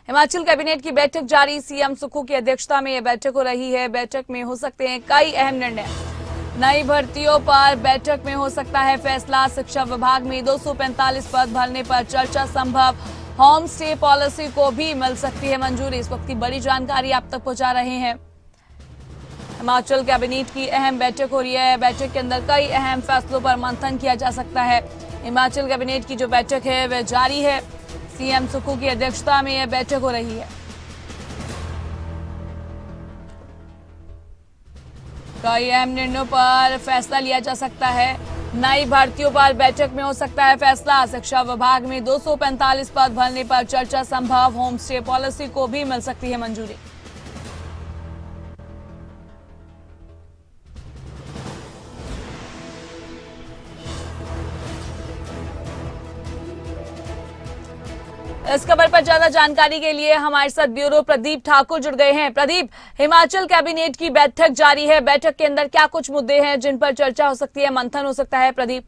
Himachal cabinet की बैठक जारी, सीएम सुक्खू की अध्यक्षता में यह बैठक हो रही है। बैठक में हो सकते हैं कई अहम निर्णय। नई भर्तियों पर बैठक में हो सकता है फैसला। शिक्षा विभाग में 245 पद भरने पर चर्चा संभव। होम स्टे पॉलिसी को भी मिल सकती है मंजूरी। इस वक्त की बड़ी जानकारी आप तक पहुंचा रहे हैं। हिमाचल कैबिनेट की अहम बैठक हो रही है। बैठक के अंदर कई अहम फैसलों पर मंथन किया जा सकता है। हिमाचल कैबिनेट की जो बैठक है वह जारी है। सीएम सुक्खू की अध्यक्षता में यह बैठक हो रही है। कई अहम निर्णयों पर फैसला लिया जा सकता है। नई भर्तियों पर बैठक में हो सकता है फैसला। शिक्षा विभाग में 245 पद भरने पर चर्चा संभव। होम स्टे पॉलिसी को भी मिल सकती है मंजूरी। इस खबर पर ज्यादा जानकारी के लिए हमारे साथ ब्यूरो प्रदीप ठाकुर जुड़ गए हैं। प्रदीप, हिमाचल कैबिनेट की बैठक जारी है। बैठक के अंदर क्या कुछ मुद्दे हैं जिन पर चर्चा हो सकती है, मंथन हो सकता है? प्रदीप,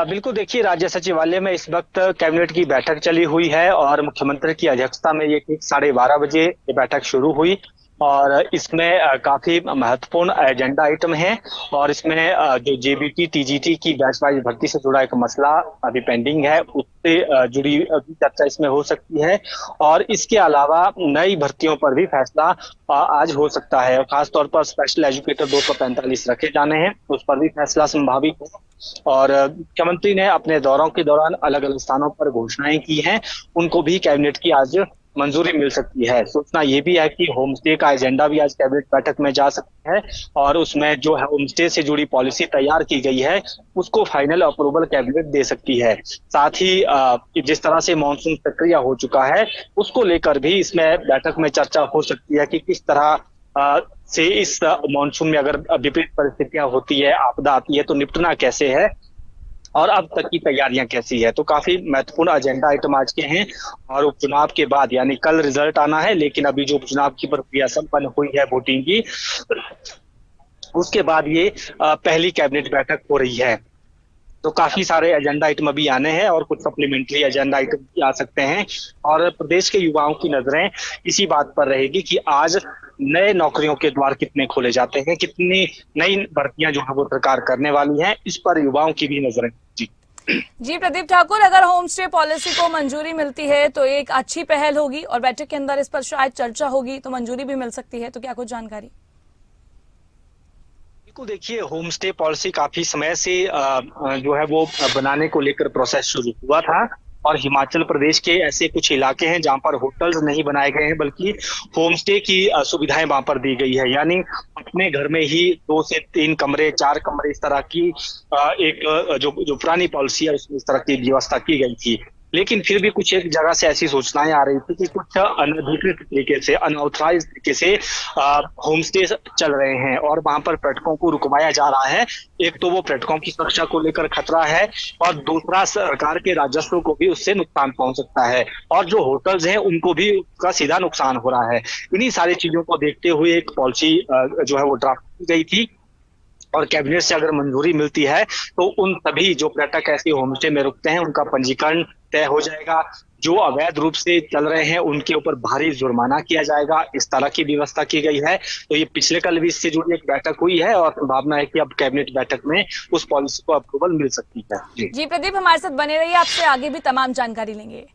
बिल्कुल, देखिए, राज्य सचिवालय में इस वक्त कैबिनेट की बैठक चली हुई है और मुख्यमंत्री की अध्यक्षता में ये ठीक 12:30 बजे ये बैठक शुरू हुई। और इसमें काफी महत्वपूर्ण एजेंडा आइटम है। और इसमें जो जेबीटी टीजीटी की बैच वाइज भर्ती से जुड़ा एक मसला अभी पेंडिंग है, उससे जुड़ी चर्चा इसमें हो सकती है। और इसके अलावा नई भर्तियों पर भी फैसला आज हो सकता है। और खासतौर पर स्पेशल एजुकेटर 245 रखे जाने हैं, उस पर भी फैसला संभावित है। और मुख्यमंत्री ने अपने दौरों के दौरान अलग अलग स्थानों पर घोषणाएं की हैं, उनको भी कैबिनेट की आज मंजूरी मिल सकती है। सूचना ये भी है कि होम स्टे का एजेंडा भी आज कैबिनेट बैठक में जा सकता है और उसमें जो है होम स्टे से जुड़ी पॉलिसी तैयार की गई है उसको फाइनल अप्रूवल कैबिनेट दे सकती है। साथ ही जिस तरह से मानसून प्रक्रिया हो चुका है उसको लेकर भी इसमें बैठक में चर्चा हो सकती है कि किस तरह से इस मानसून में अगर विपरीत परिस्थितियां होती है, आपदा आती है, तो निपटना कैसे है और अब तक की तैयारियां कैसी है। तो काफी महत्वपूर्ण एजेंडा आइटम आज के हैं। और उपचुनाव के बाद यानी कल रिजल्ट आना है, लेकिन अभी जो उपचुनाव की प्रक्रिया संपन्न हुई है वोटिंग की, उसके बाद ये पहली कैबिनेट बैठक हो रही है। तो काफी सारे एजेंडा आइटम अभी आने हैं और कुछ सप्लीमेंट्री एजेंडा आइटम भी आ सकते हैं। और प्रदेश के युवाओं की नजरें इसी बात पर रहेगी कि आज नए नौकरियों के द्वार कितने खोले जाते हैं, कितनी नई भर्तियां जो है वो सरकार करने वाली हैं, इस पर युवाओं की भी नजरें। जी प्रदीप ठाकुर, अगर होम स्टे पॉलिसी को मंजूरी मिलती है तो एक अच्छी पहल होगी और बैठक के अंदर इस पर शायद चर्चा होगी तो मंजूरी भी मिल सकती है, तो क्या कुछ जानकारी? बिल्कुल, देखिए, होम स्टे पॉलिसी काफी समय से जो है वो बनाने को लेकर प्रोसेस शुरू हुआ था। और हिमाचल प्रदेश के ऐसे कुछ इलाके हैं जहां पर होटल्स नहीं बनाए गए हैं बल्कि होम स्टे की सुविधाएं वहां पर दी गई है। यानी अपने घर में ही 2 से 3 कमरे, 4 कमरे, इस तरह की एक जो जो पुरानी पॉलिसी है उसमें इस तरह की व्यवस्था की गई थी। लेकिन फिर भी कुछ एक जगह से ऐसी सूचनाएं आ रही थी कि कुछ अनधिकृत तरीके से, अनऑथराइज तरीके से होम स्टे चल रहे हैं और वहां पर पर्यटकों को रुकवाया जा रहा है। एक तो वो पर्यटकों की सुरक्षा को लेकर खतरा है और दूसरा सरकार के राजस्व को भी उससे नुकसान पहुंच सकता है और जो होटल्स हैं उनको भी उसका सीधा नुकसान हो रहा है। इन्हीं सारी चीजों को देखते हुए एक पॉलिसी जो है वो ड्राफ्ट की गई थी। और कैबिनेट से अगर मंजूरी मिलती है तो उन सभी जो पर्यटक ऐसे होम स्टे में रुकते हैं उनका पंजीकरण तय हो जाएगा। जो अवैध रूप से चल रहे हैं उनके ऊपर भारी जुर्माना किया जाएगा, इस तरह की व्यवस्था की गई है। तो ये पिछले कल भी इससे जुड़ी एक बैठक हुई है और संभावना है कि अब कैबिनेट बैठक में उस पॉलिसी को अप्रूवल मिल सकती है। जी प्रदीप, हमारे साथ बने रहिए, आपसे आगे भी तमाम जानकारी लेंगे।